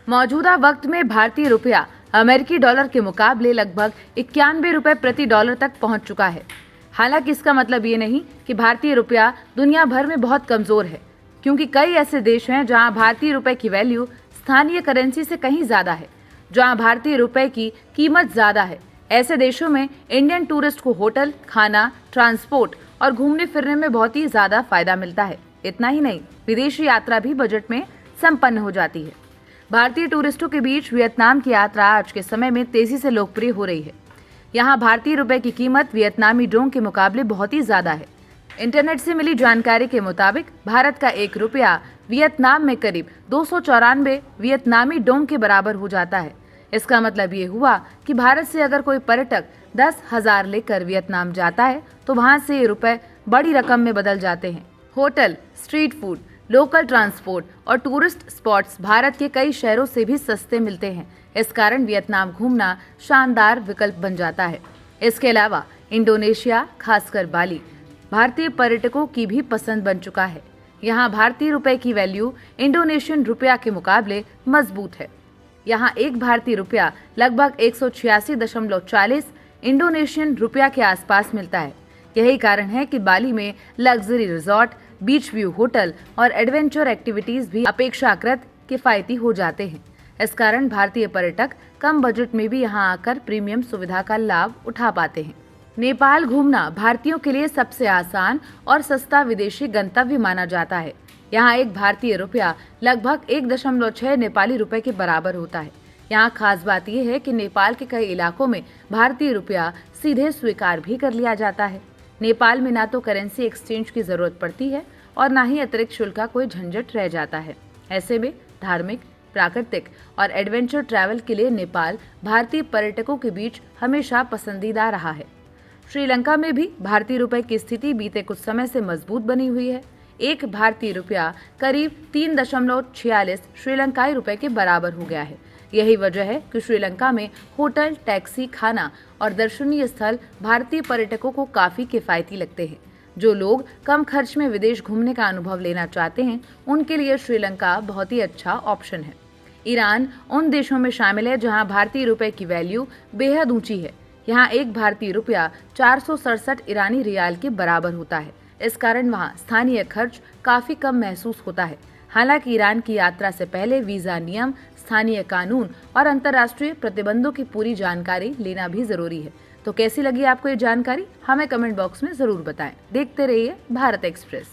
मौजूदा वक्त में भारतीय रुपया अमेरिकी डॉलर के मुकाबले लगभग 91 रुपए प्रति डॉलर तक पहुंच चुका है। हालांकि इसका मतलब ये नहीं कि भारतीय रुपया दुनिया भर में बहुत कमजोर है, क्योंकि कई ऐसे देश हैं जहां भारतीय रुपए की वैल्यू स्थानीय करेंसी से कहीं ज्यादा है, जहां भारतीय रुपए की कीमत ज्यादा है। ऐसे देशों में इंडियन टूरिस्ट को होटल, खाना, ट्रांसपोर्ट और घूमने फिरने में बहुत ही ज्यादा फायदा मिलता है। इतना ही नहीं, विदेशी यात्रा भी बजट में संपन्न हो जाती है। भारतीय टूरिस्टों के बीच वियतनाम की यात्रा आज के समय में तेजी से लोकप्रिय हो रही है। यहाँ भारतीय रुपए की कीमत वियतनामी डोंग के मुकाबले बहुत ही ज्यादा है। इंटरनेट से मिली जानकारी के मुताबिक भारत का 1 रुपया वियतनाम में करीब 294 वियतनामी डोंग के बराबर हो जाता है। इसका मतलब ये हुआ कि भारत से अगर कोई पर्यटक 10,000 लेकर वियतनाम जाता है तो वहाँ से ये रुपए बड़ी रकम में बदल जाते हैं। Hotel, street food, local transport और टूरिस्ट स्पॉट्स भारत के कई शहरों से भी सस्ते मिलते हैं। इस कारण वियतनाम घूमना शानदार विकल्प बन जाता है। इसके अलावा इंडोनेशिया, खासकर बाली, भारतीय पर्यटकों की भी पसंद बन चुका है। यहाँ भारतीय रुपए की वैल्यू इंडोनेशियन रुपया के मुकाबले मजबूत है। यहाँ एक भारतीय रुपया लगभग 186.40 इंडोनेशियन रुपया के आसपास मिलता है। यही कारण है कि बाली में luxury resort, beach view hotel और एडवेंचर एक्टिविटीज भी अपेक्षाकृत किफायती हो जाते हैं। इस कारण भारतीय पर्यटक कम बजट में भी यहाँ आकर प्रीमियम सुविधा का लाभ उठा पाते हैं। नेपाल घूमना भारतीयों के लिए सबसे आसान और सस्ता विदेशी गंतव्य माना जाता है। यहाँ एक भारतीय रुपया लगभग 1.6 नेपाली रुपए के बराबर होता है। यहाँ खास बात यह है कि नेपाल के कई इलाकों में भारतीय रुपया सीधे स्वीकार भी कर लिया जाता है। नेपाल में ना तो करेंसी एक्सचेंज की जरूरत पड़ती है और ना ही अतिरिक्त शुल्क का कोई झंझट रह जाता है। ऐसे में धार्मिक, प्राकृतिक और एडवेंचर ट्रैवल के लिए नेपाल भारतीय पर्यटकों के बीच हमेशा पसंदीदा रहा है। श्रीलंका में भी भारतीय रुपए की स्थिति बीते कुछ समय से मजबूत बनी हुई है। एक भारतीय रुपया करीब 3.46 श्रीलंकाई रुपए के बराबर हो गया है। यही वजह है कि श्रीलंका में होटल, टैक्सी, खाना और दर्शनीय स्थल भारतीय पर्यटकों को काफी किफायती लगते हैं। जो लोग कम खर्च में विदेश घूमने का अनुभव लेना चाहते हैं, उनके लिए श्रीलंका बहुत ही अच्छा ऑप्शन है। ईरान उन देशों में शामिल है जहां भारतीय रुपए की वैल्यू बेहद ऊंची है। यहाँ एक भारतीय रुपया 467 ईरानी रियाल के बराबर होता है। इस कारण वहाँ स्थानीय खर्च काफी कम महसूस होता है। हालांकि ईरान की यात्रा से पहले वीजा नियम, स्थानीय कानून और अंतर्राष्ट्रीय प्रतिबंधों की पूरी जानकारी लेना भी जरूरी है। तो कैसी लगी आपको ये जानकारी, हमें कमेंट बॉक्स में जरूर बताएं। देखते रहिए भारत एक्सप्रेस।